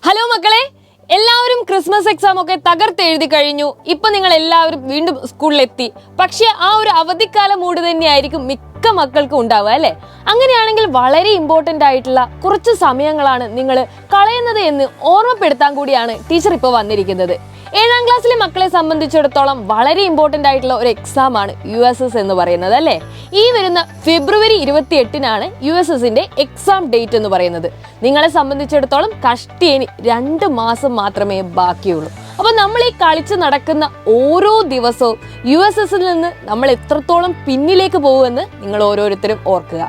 Hello മക്കളെ, എല്ലാവരും Christmas exam ഒക്കെ തകർത്തെഴുതി കഴിഞ്ഞു. ഇപ്പൊ നിങ്ങൾ എല്ലാവരും വീണ്ടും സ്കൂളിലെത്തി. പക്ഷെ ആ ഒരു അവധിക്കാല മൂഡ് തന്നെയായിരിക്കും മിക്ക മക്കൾക്കും ഉണ്ടാവുക അല്ലെ? അങ്ങനെയാണെങ്കിൽ വളരെ ഇമ്പോർട്ടന്റ് ആയിട്ടുള്ള കുറച്ച് സമയങ്ങളാണ് നിങ്ങൾ കളയുന്നത് എന്ന് ഓർമ്മപ്പെടുത്താൻ കൂടിയാണ് ടീച്ചർ ഇപ്പോൾ വന്നിരിക്കുന്നത്. 7ാം ക്ലാസ്സിലെ മക്കളെ സംബന്ധിച്ചിടത്തോളം വളരെ ഇമ്പോർട്ടന്റ് ആയിട്ടുള്ള ഒരു എക്സാം ആണ് USS എന്ന് പറയുന്നത് അല്ലേ? ഈ വരുന്ന ഫെബ്രുവരി 28-നാണ് USSന്റെ എക്സാം ഡേറ്റ് എന്ന് പറയുന്നത്. നിങ്ങളെ സംബന്ധിച്ചിടത്തോളം കഷ്ടിയേനി 2 മാസം മാത്രമേ ബാക്കിയുള്ളൂ. അപ്പൊ നമ്മൾ ഈ കളിച്ച് നടക്കുന്ന ഓരോ ദിവസവും USSൽ നിന്ന് നമ്മൾ എത്രത്തോളം പിന്നിലേക്ക് പോകുമെന്ന് നിങ്ങൾ ഓരോരുത്തരും ഓർക്കുക.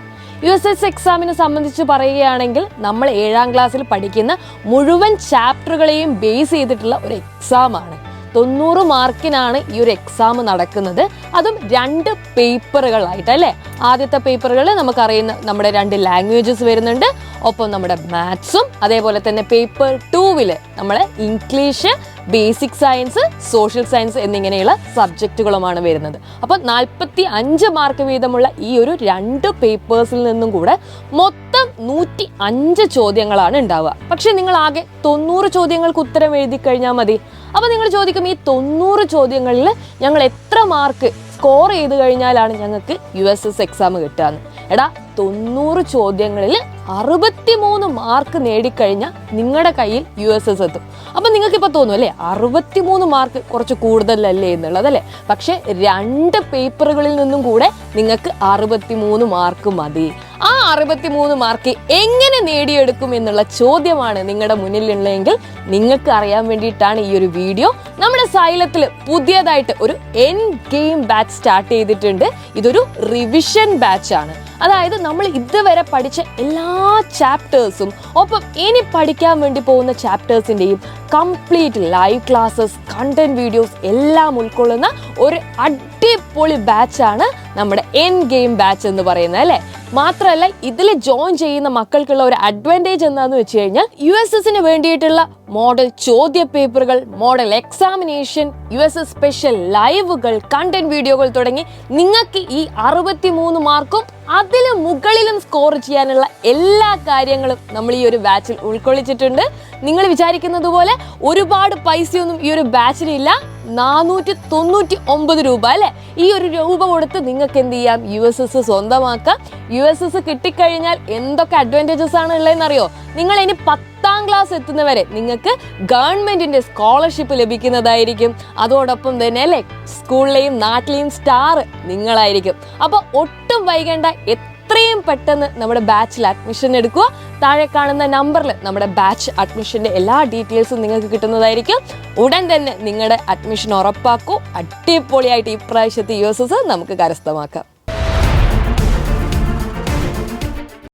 USS എക്സാമിനെ സംബന്ധിച്ച് പറയുകയാണെങ്കിൽ നമ്മൾ 7ാം ക്ലാസ്സിൽ പഠിക്കുന്ന മുഴുവൻ ചാപ്റ്ററുകളെയും ബേസ് ചെയ്തിട്ടുള്ള ഒരു എക്സാമാണ്. 90 മാർക്കിനാണ് ഈ ഒരു എക്സാം നടക്കുന്നത്. അതും 2 പേപ്പറുകളായിട്ട് അല്ലേ? ആദ്യത്തെ പേപ്പറുകൾ നമുക്കറിയുന്ന നമ്മുടെ 2 ലാംഗ്വേജസ് വരുന്നുണ്ട്, ഒപ്പം നമ്മുടെ മാത്സും, അതേപോലെ തന്നെ പേപ്പർ 2-ൽ നമ്മൾ English, basic science, social science എന്നിങ്ങനെയുള്ള സബ്ജക്റ്റുകളുമാണ് വരുന്നത്. അപ്പോൾ 45 മാർക്ക് വീതമുള്ള ഈ ഒരു 2 പേപ്പേഴ്സിൽ നിന്നും കൂടെ മൊത്തം 105 ചോദ്യങ്ങളാണ് ഉണ്ടാവുക. പക്ഷെ നിങ്ങൾ ആകെ 90 ചോദ്യങ്ങൾക്ക് ഉത്തരം എഴുതി കഴിഞ്ഞാൽ മതി. അപ്പൊ നിങ്ങൾ ചോദിക്കും, ഈ 90 ചോദ്യങ്ങളിൽ ഞങ്ങൾ എത്ര മാർക്ക് സ്കോർ ചെയ്ത് കഴിഞ്ഞാലാണ് ഞങ്ങൾക്ക് USS എക്സാം കിട്ടുകയെന്ന്? എടാ, 90 ചോദ്യങ്ങളിൽ 63 മാർക്ക് നേടിക്കഴിഞ്ഞാൽ നിങ്ങളുടെ കയ്യിൽ USS എത്തും. അപ്പൊ നിങ്ങൾക്ക് ഇപ്പൊ തോന്നും അല്ലേ, 63 മാർക്ക് കുറച്ച് കൂടുതലല്ലേ എന്നുള്ളത് അല്ലേ? പക്ഷെ 2 പേപ്പറുകളിൽ നിന്നും കൂടെ നിങ്ങൾക്ക് 63 മാർക്ക് മതി. ആ 63 മാർക്ക് എങ്ങനെ നേടിയെടുക്കും എന്നുള്ള ചോദ്യമാണ് നിങ്ങളുടെ മുന്നിലുള്ളതെങ്കിൽ നിങ്ങൾക്ക് അറിയാൻ വേണ്ടിയിട്ടാണ് ഈ ഒരു വീഡിയോ. നമ്മുടെ സൈലത്തിൽ പുതിയതായിട്ട് ഒരു എൻഡ് ഗെയിം ബാച്ച് സ്റ്റാർട്ട് ചെയ്തിട്ടുണ്ട്. ഇതൊരു റിവിഷൻ ബാച്ച് ആണ്. അതായത് നമ്മൾ ഇതുവരെ പഠിച്ച എല്ലാ ചാപ്റ്റേഴ്സും ഒപ്പം ഇനി പഠിക്കാൻ വേണ്ടി പോകുന്ന ചാപ്റ്റേഴ്സിൻ്റെയും complete live classes, content videos എല്ലാം ഉൾക്കൊള്ളുന്ന ഒരു അടിപൊളി ബാച്ചാണ് നമ്മുടെ എൻഡ് ഗെയിം ബാച്ച് എന്ന് പറയുന്നത് അല്ലേ? മാത്രമല്ല, ഇതിൽ ജോയിൻ ചെയ്യുന്ന മക്കൾക്കുള്ള ഒരു അഡ്വാൻറ്റേജ് എന്താണെന്ന് വെച്ച് കഴിഞ്ഞാൽ USSന് വേണ്ടിയിട്ടുള്ള മോഡൽ ചോദ്യ പേപ്പറുകൾ, മോഡൽ എക്സാമിനേഷൻ, USS സ്പെഷ്യൽ ലൈവുകൾ, കണ്ടന്റ് വീഡിയോകൾ തുടങ്ങി നിങ്ങൾക്ക് ഈ 63 മാർക്കും അതിന് മുകളിലും സ്കോർ ചെയ്യാനുള്ള എല്ലാ കാര്യങ്ങളും നമ്മൾ ഈ ഒരു ബാച്ചിൽ ഉൾക്കൊള്ളിച്ചിട്ടുണ്ട്. നിങ്ങൾ വിചാരിക്കുന്നത് പോലെ ഒരുപാട് പൈസയൊന്നും ഈ ഒരു ബാച്ചിലില്ല. 499 രൂപ അല്ലെ? ഈ ഒരു രൂപ കൊടുത്ത് നിങ്ങൾക്ക് എന്ത് ചെയ്യാം? USS സ്വന്തമാക്കാം. USS കിട്ടിക്കഴിഞ്ഞാൽ എന്തൊക്കെ അഡ്വാൻറ്റേജസ് ആണ് ഉള്ളതെന്ന് അറിയോ? നിങ്ങൾ ഇനി 10ാം ക്ലാസ് എത്തുന്നവരെ നിങ്ങൾക്ക് ഗവൺമെന്റിന്റെ സ്കോളർഷിപ്പ് ലഭിക്കുന്നതായിരിക്കും. അതോടൊപ്പം തന്നെ അല്ലെ, സ്കൂളിലെയും നാട്ടിലെയും സ്റ്റാർ നിങ്ങളായിരിക്കും. അപ്പൊ ഒട്ടും വൈകേണ്ട, എത്രയും പെട്ടെന്ന് നമ്മുടെ ബാച്ചിൽ അഡ്മിഷൻ എടുക്കുക. താഴെ കാണുന്ന നമ്പറിൽ നമ്മുടെ ബാച്ച് അഡ്മിഷന്റെ എല്ലാ ഡീറ്റെയിൽസും നിങ്ങൾക്ക് കിട്ടുന്നതായിരിക്കും. ഉടൻ തന്നെ നിങ്ങളുടെ അഡ്മിഷൻ ഉറപ്പാക്കൂ. അടിപൊളിയായിട്ട് ഈ പ്രാവശ്യത്തെ USS നമുക്ക് കരസ്ഥമാക്കാം.